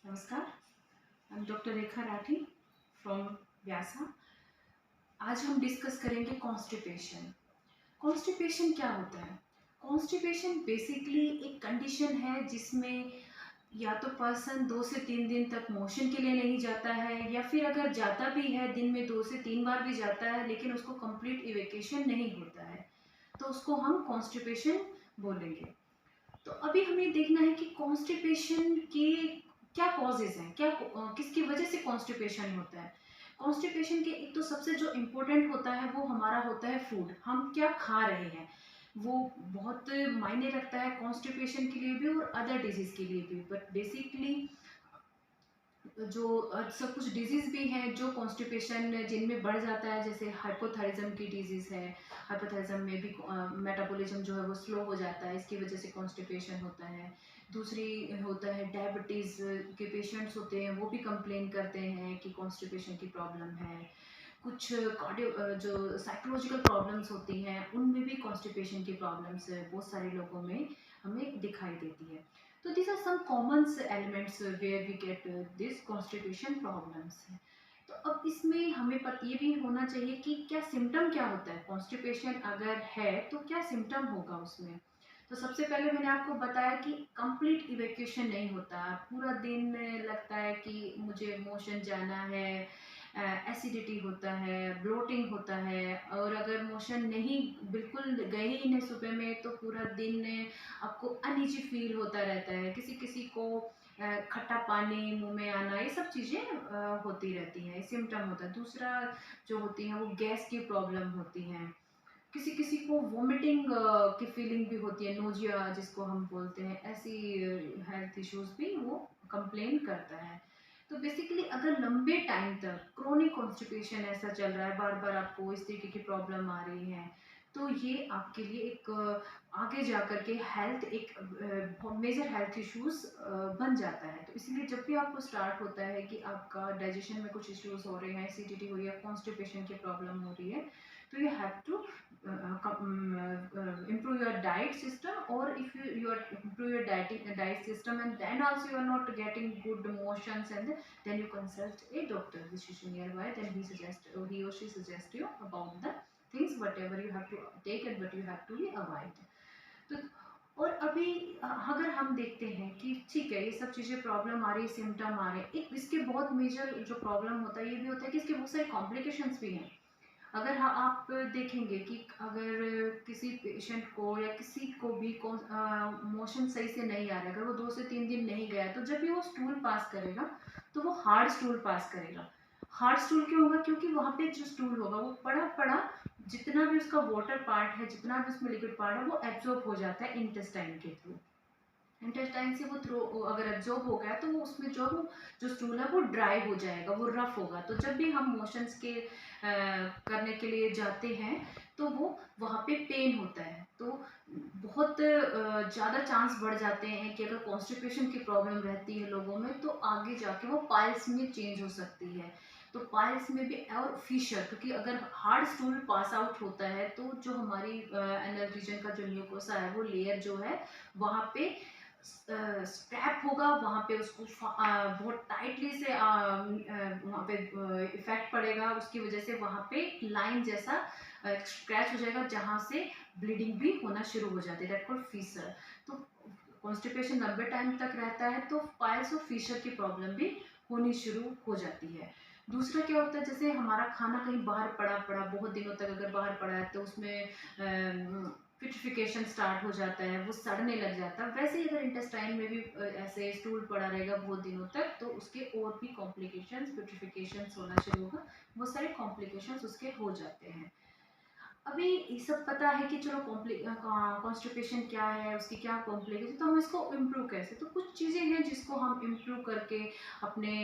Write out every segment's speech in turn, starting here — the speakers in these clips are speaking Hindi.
नमस्कार, I am doctor Rekha Rathi from Vyasa. आज हम डिस्कस करेंगे कॉन्स्टिपेशन। कॉन्स्टिपेशन क्या होता है? कॉन्स्टिपेशन बेसिकली एक कंडीशन है जिसमें या तो पर्सन 2 से 3 दिन तक मोशन के लिए नहीं जाता है, या फिर अगर जाता भी है दिन में 2 से 3 बार भी जाता है लेकिन उसको कंप्लीट इवेकेशन नहीं होता है, तो उसको हम कॉन्स्टिपेशन बोलेंगे। तो अभी हमें देखना है कि कॉन्स्टिपेशन के क्या कॉजेज हैं, किसकी वजह से कॉन्स्टिपेशन होता है। कॉन्स्टिपेशन के एक तो सबसे जो इम्पोर्टेंट होता है वो हमारा होता है फूड, हम क्या खा रहे हैं, वो बहुत मायने रखता है कॉन्स्टिपेशन के लिए भी और अदर डिजीज के लिए भी। बट बेसिकली जो सब कुछ डिजीज़ भी हैं जो कॉन्स्टिपेशन जिनमें बढ़ जाता है, जैसे हाइपोथायरिज्म की डिजीज़ है। हाइपोथायरिज्म में भी मेटाबॉलिज्म जो है वो स्लो हो जाता है, इसकी वजह से कॉन्स्टिपेशन होता है। दूसरी होता है डायबिटीज़ के पेशेंट्स होते हैं, वो भी कंप्लेन करते हैं कि कॉन्स्टिपेशन की प्रॉब्लम है। कुछ कार्डियो जो साइकोलॉजिकल प्रॉब्लम्स होती हैं उनमें भी कॉन्स्टिपेशन की प्रॉब्लम्स बहुत सारे लोगों में हमें दिखाई देती है। तो these are some common elements where we get this constipation problems। तो अब इसमें हमें ये भी होना चाहिए कि क्या सिम्टम क्या होता है, कॉन्स्टिपेशन अगर है तो क्या सिम्टम होगा उसमें। तो सबसे पहले मैंने आपको बताया कि कंप्लीट इवेक्यूशन नहीं होता, पूरा दिन लगता है कि मुझे मोशन जाना है, एसिडिटी होता है, ब्लोटिंग होता है, और अगर मोशन नहीं बिल्कुल गए ही नहीं सुबह में तो पूरा दिन आपको अनईजी फील होता रहता है। किसी किसी को खट्टा पानी मुंह में आना, ये सब चीज़ें होती रहती हैं, सिम्टम होता है। दूसरा जो होती है वो गैस की प्रॉब्लम होती है। किसी किसी को वोमिटिंग की फीलिंग भी होती है, नोजिया जिसको हम बोलते हैं, ऐसी हेल्थ इश्यूज भी वो कंप्लेन करता है। तो बेसिकली अगर लंबे टाइम तक क्रोनिक कॉन्स्टिपेशन ऐसा चल रहा है, बार बार आपको इस तरीके की प्रॉब्लम आ रही है, तो ये आपके लिए एक आगे जा कर के हेल्थ एक मेजर हेल्थ इश्यूज बन जाता है। तो इसलिए जब भी आपको स्टार्ट होता है कि आपका डाइजेशन में कुछ इश्यूज हो रहे हैं, एसिडिटी हो रही है, कॉन्स्टिपेशन की प्रॉब्लम हो रही है, तो you have to improve your diet system, or if you are improve your diet system and then also you are not getting good motions, and then you consult a doctor which is nearby, then he or she suggest you about the things whatever you have to take and what you have to avoid। तो और अभी अगर हम देखते हैं कि ठीक है ये सब चीज़ें प्रॉब्लम आ रही है, सिम्टम आ रहे हैं, एक इसके बहुत मेजर जो प्रॉब्लम होता है ये भी होता है कि इसके बहुत सारे कॉम्प्लिकेशंस भी हैं। अगर हाँ आप देखेंगे कि अगर किसी पेशेंट को या किसी को भी मोशन सही से नहीं आ रहा है, अगर वो 2 से 3 दिन नहीं गया, तो जब भी वो स्टूल पास करेगा तो वो हार्ड स्टूल पास करेगा। हार्ड स्टूल क्यों होगा? क्योंकि वहाँ पे जो स्टूल होगा वो पड़ा पड़ा, जितना भी उसका वाटर पार्ट है, जितना भी उसमें लिक्विड पार्ट है, वो एब्जॉर्ब हो जाता है इंटेस्टाइन के थ्रू। इंटेस्टाइन से वो थ्रो अगर एब्जॉर्ब हो गया तो वो उसमें जो स्टूल है वो ड्राई हो जाएगा, वो रफ होगा। तो जब भी हम मोशंस के करने के लिए जाते हैं तो वो वहाँ पे पेन होता है। तो बहुत ज़्यादा चांस बढ़ जाते हैं कि अगर कॉन्स्टिपेशन की प्रॉब्लम रहती है लोगों में तो आगे जाके वो पाइल्स में चेंज हो सकती है। तो पाइल्स में भी, और फिशर, क्योंकि अगर हार्ड स्टूल पास आउट होता है तो जो हमारी एनल रीजन का जो म्यूकोसा है वो लेयर जो है वहाँ पे स्ट्रैप होगा, वहाँ पे उसको बहुत टाइटली से वहाँ पे इफेक्ट पड़ेगा, उसकी वजह से वहाँ पे लाइन जैसा स्क्रैच हो जाएगा जहाँ से ब्लीडिंग भी होना शुरू हो जाती है, दैट कॉल्ड फीसर। तो कॉन्स्टिपेशन लंबे टाइम तक रहता है तो पाइल्स और फीसर की प्रॉब्लम भी होनी शुरू हो जाती है। दूसरा क्या होता है, जैसे हमारा खाना कहीं बाहर पड़ा पड़ा बहुत दिनों तक अगर बाहर पड़ा है तो उसमें पिट्रिफिकेशन स्टार्ट हो जाता है, वो सड़ने लग जाता है। वैसे ही अगर इंटेस्टाइन में भी ऐसे स्टूल पड़ा रहेगा बहुत दिनों तक तो उसके और भी कॉम्प्लिकेशंस, पिट्रिफिकेशंस होना शुरू होगा, बहुत सारे कॉम्प्लिकेशंस उसके हो जाते हैं। अभी ये सब पता है कि चलो कॉन्स्टिपेशन क्या है, उसकी क्या कॉम्प्लिकेशन, तो हम इसको इम्प्रूव कैसे, तो कुछ चीज़ें हैं जिसको हम इम्प्रूव करके अपने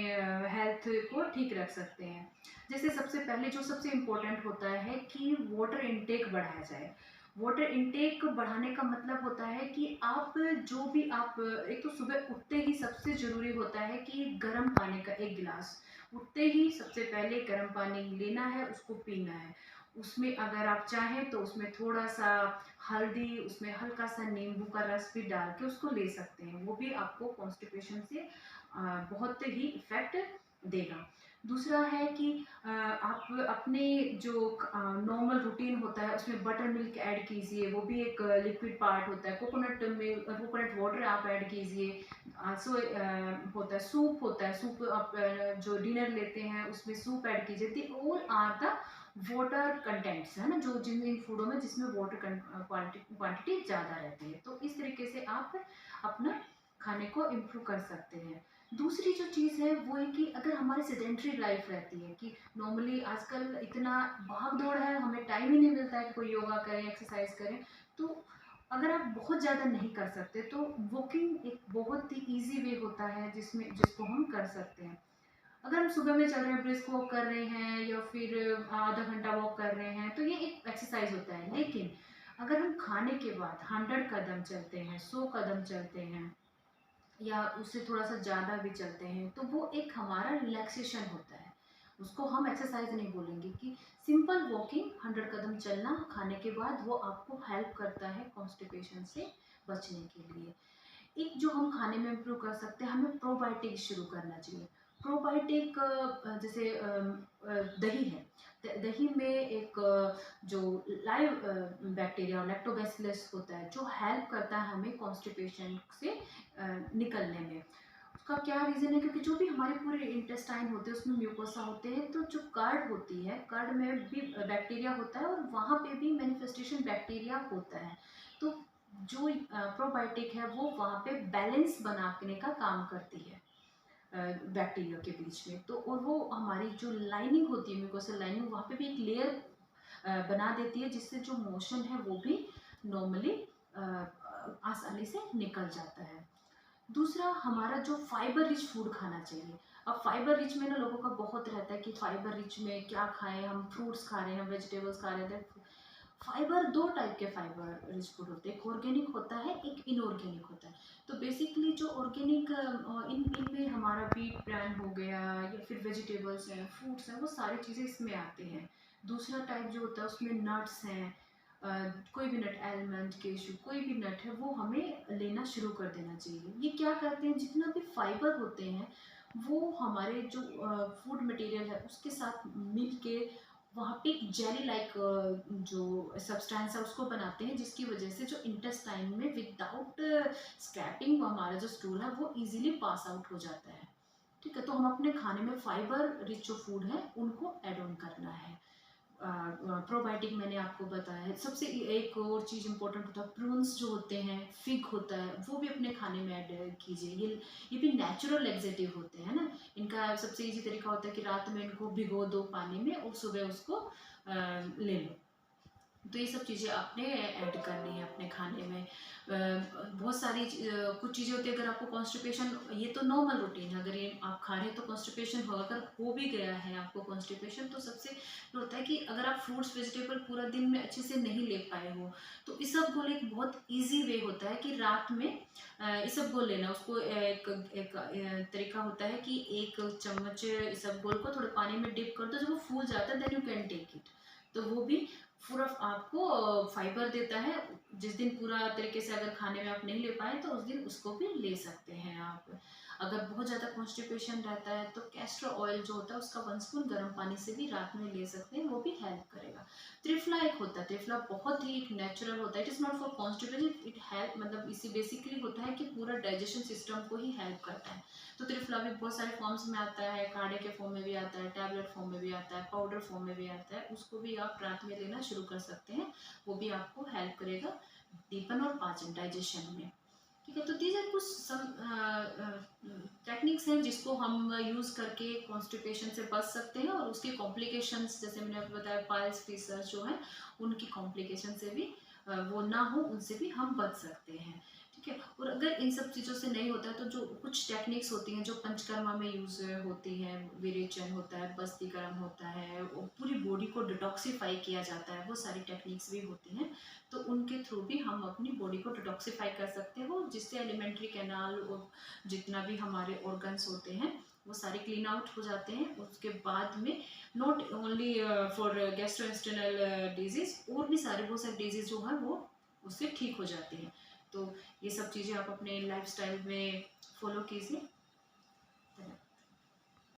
हेल्थ को ठीक रख सकते हैं। जैसे सबसे पहले जो सबसे इम्पोर्टेंट होता है कि वाटर इनटेक बढ़ाया जाए। वाटर इनटेक बढ़ाने का मतलब होता है कि आप जो भी आप एक तो सुबह उठते ही सबसे ज़रूरी होता है कि गर्म पानी का एक गिलास, उठते ही सबसे पहले गर्म पानी लेना है, उसको पीना है। उसमें अगर आप चाहें तो उसमें थोड़ा सा हल्दी, उसमें हल्का सा नींबू का रस भी डाल के उसको ले सकते हैं, वो भी आपको कॉन्स्टिपेशन से बहुत ही इफेक्ट देगा। दूसरा है कि आप अपने जो नॉर्मल रूटीन होता है उसमें बटर मिल्क ऐड कीजिए, वो भी एक लिक्विड पार्ट होता है। कोकोनट मिल्क, कोकोनट वाटर आप ऐड कीजिए। सो होता है सूप, होता है सूप, आप जो डिनर लेते हैं उसमें सूप ऐड कीजिए। The all are the water contents है ना, जो जिन इन फूडों में जिसमें वाटर क्वांटिटी ज़्यादा रहती है। तो इस तरीके से आप अपना खाने को इम्प्रूव कर सकते हैं। दूसरी जो चीज़ है वो है कि अगर हमारी सेडेंट्री लाइफ रहती है कि नॉर्मली आजकल इतना भाग दौड़ है, हमें टाइम ही नहीं मिलता है कि कोई योगा करें, एक्सरसाइज करें, तो अगर आप बहुत ज़्यादा नहीं कर सकते तो वॉकिंग एक बहुत ही ईजी वे होता है जिसको हम कर सकते हैं। अगर हम सुबह में चल रहे हैं, ब्रिस्क वॉक कर रहे हैं या फिर आधा घंटा वॉक कर रहे हैं, तो ये एक एक्सरसाइज होता है। लेकिन अगर हम खाने के बाद 100 कदम चलते हैं, 100 कदम चलते हैं या उससे थोड़ा सा ज़्यादा भी चलते हैं, तो वो एक हमारा रिलैक्सेशन होता है। उसको हम एक्सरसाइज नहीं बोलेंगे। कि सिंपल वॉकिंग 100 कदम चलना खाने के बाद, वो आपको हेल्प करता है कॉन्स्टिपेशन से बचने के लिए। एक जो हम खाने में इम्प्रूव कर सकते हैं, हमें प्रोबायोटिक शुरू करना चाहिए। प्रोबायोटिक जैसे दही है, दही में एक जो लाइव बैक्टीरिया लैक्टोबैसिलस होता है, जो हेल्प करता है हमें कॉन्स्टिपेशन से निकलने में। उसका क्या रीज़न है, क्योंकि जो भी हमारे पूरे इंटेस्टाइन होते हैं उसमें म्यूकोसा होते हैं, तो जो कर्ड होती है, कर्ड में भी बैक्टीरिया होता है और वहाँ पे भी मैनिफेस्टेशन बैक्टीरिया होता है। तो जो प्रोबायोटिक है वो वहाँ पे बैलेंस बनाने का काम करती है बैक्टीरिया के बीच में। तो और वो हमारी जो लाइनिंग होती है, म्यूकोसल लाइनिंग, वहाँ पे भी एक लेयर बना देती है, जिससे जो मोशन है वो भी नॉर्मली आसानी से निकल जाता है। दूसरा, हमारा जो फाइबर रिच फूड खाना चाहिए। अब फाइबर रिच में ना लोगों का बहुत रहता है कि फाइबर रिच में क्या खाएं, हम फ्रूट्स खा रहे हैं, वेजिटेबल्स खा रहे हैं। फाइबर, दो टाइप के फाइबर रिच फूड होते हैं, एक ऑर्गेनिक होता है, एक इनऑर्गेनिक होता है। तो बेसिकली जो ऑर्गेनिक इनमें हमारा व्हीट ब्रांड हो गया या फिर वेजिटेबल्स हैं, फ्रूट्स हैं, वो सारी चीज़ें इसमें आते हैं। दूसरा टाइप जो होता है उसमें नट्स हैं, कोई भी नट, आलमंड, केशू, कोई भी नट है वो हमें लेना शुरू कर देना चाहिए। ये क्या करते हैं, जितना भी फाइबर होते हैं वो हमारे जो फूड मटेरियल है उसके साथ मिल के वहाँ पे एक जेली लाइक जो सब्सटेंस है उसको बनाते हैं, जिसकी वजह से जो इंटेस्टाइन में विदाउट स्क्रैपिंग हमारा जो स्टूल है वो इजीली पास आउट हो जाता है। ठीक है, तो हम अपने खाने में फाइबर रिच जो फूड है उनको ऐड ऑन करना है। प्रोबायोटिक मैंने आपको बताया है। सबसे एक और चीज़ इंपॉर्टेंट होता है, प्रून्स जो होते हैं, फिग होता है, वो भी अपने खाने में ऐड कीजिए। ये भी नेचुरल लेग्जेटिव होते हैं ना। इनका सबसे इजी तरीका होता है कि रात में इनको भिगो दो पानी में और सुबह उसको ले लो। तो ये सब चीज़ें आपने ऐड करनी है अपने खाने में। बहुत सारी कुछ चीज़ें होती है, अगर आपको कॉन्स्टिपेशन, ये तो नॉर्मल रूटीन है, अगर ये आप खा रहे हैं तो कॉन्स्टिपेशन होगा। अगर हो भी गया है आपको कॉन्स्टिपेशन, तो सबसे होता है कि अगर आप फ्रूट्स वेजिटेबल पूरा दिन में अच्छे से नहीं ले पाए हो, तो इसबगोल एक बहुत ईजी वे होता है कि रात में इसबगोल लेना। उसको एक तरीका होता है कि 1 चम्मच इसबगोल को थोड़े पानी में डिप कर दो, जब वो फूल जाता है then you can take it. तो वो भी पूरा आपको फाइबर देता है। जिस दिन पूरा तरीके से अगर खाने में आप नहीं ले पाए तो उस दिन उसको भी ले सकते हैं आप। अगर बहुत ज़्यादा कॉन्स्टिपेशन रहता है तो कैस्टर ऑयल जो होता है उसका 1 स्पून गर्म पानी से भी रात में ले सकते हैं, वो भी हेल्प करेगा। त्रिफला एक होता है, त्रिफला बहुत ही एक नेचुरल होता है, it is not for constipation, it help, मतलब इसी बेसिकली होता है कि पूरा डाइजेशन सिस्टम को ही हेल्प करता है। तो त्रिफला भी बहुत सारे फॉर्म्स में आता है, काढ़े के फॉर्म में भी आता है, टैबलेट फॉर्म में भी आता है, पाउडर फॉर्म में भी आता है। उसको भी आप रात में लेना शुरू कर सकते हैं, वो भी आपको हेल्प करेगा दीपन और पाचन, डाइजेशन में। ठीक है, तो दीज आर कुछ टेक्निक्स हैं जिसको हम यूज़ करके कॉन्स्टिपेशन से बच सकते हैं, और उसके कॉम्प्लिकेशंस, जैसे मैंने आपको बताया, पाइल्स, फिशर्स जो है उनकी कॉम्प्लिकेशन से भी वो ना हो, उनसे भी हम बच सकते हैं। ठीक है, और अगर इन सब चीज़ों से नहीं होता है तो जो कुछ टेक्निक्स होती हैं जो पंचकर्मा में यूज़ होती हैं, विरेचन होता है, बस्तीकरण होता है, और पूरी बॉडी को डिटॉक्सीफाई किया जाता है, वो सारी टेक्निक्स भी होती हैं। तो उनके थ्रू भी हम अपनी बॉडी को डिटॉक्सीफाई कर सकते हो, जिससे एलिमेंट्री कैनाल और जितना भी हमारे ऑर्गन्स होते हैं वो सारे क्लीन आउट हो जाते हैं। उसके बाद में not only for gastrointestinal disease, और भी सारे बहुत सारे डिजीज़ जो हैं वो उससे ठीक हो जाती हैं। तो ये सब चीज़ें आप अपने लाइफस्टाइल में फॉलो कीजिए।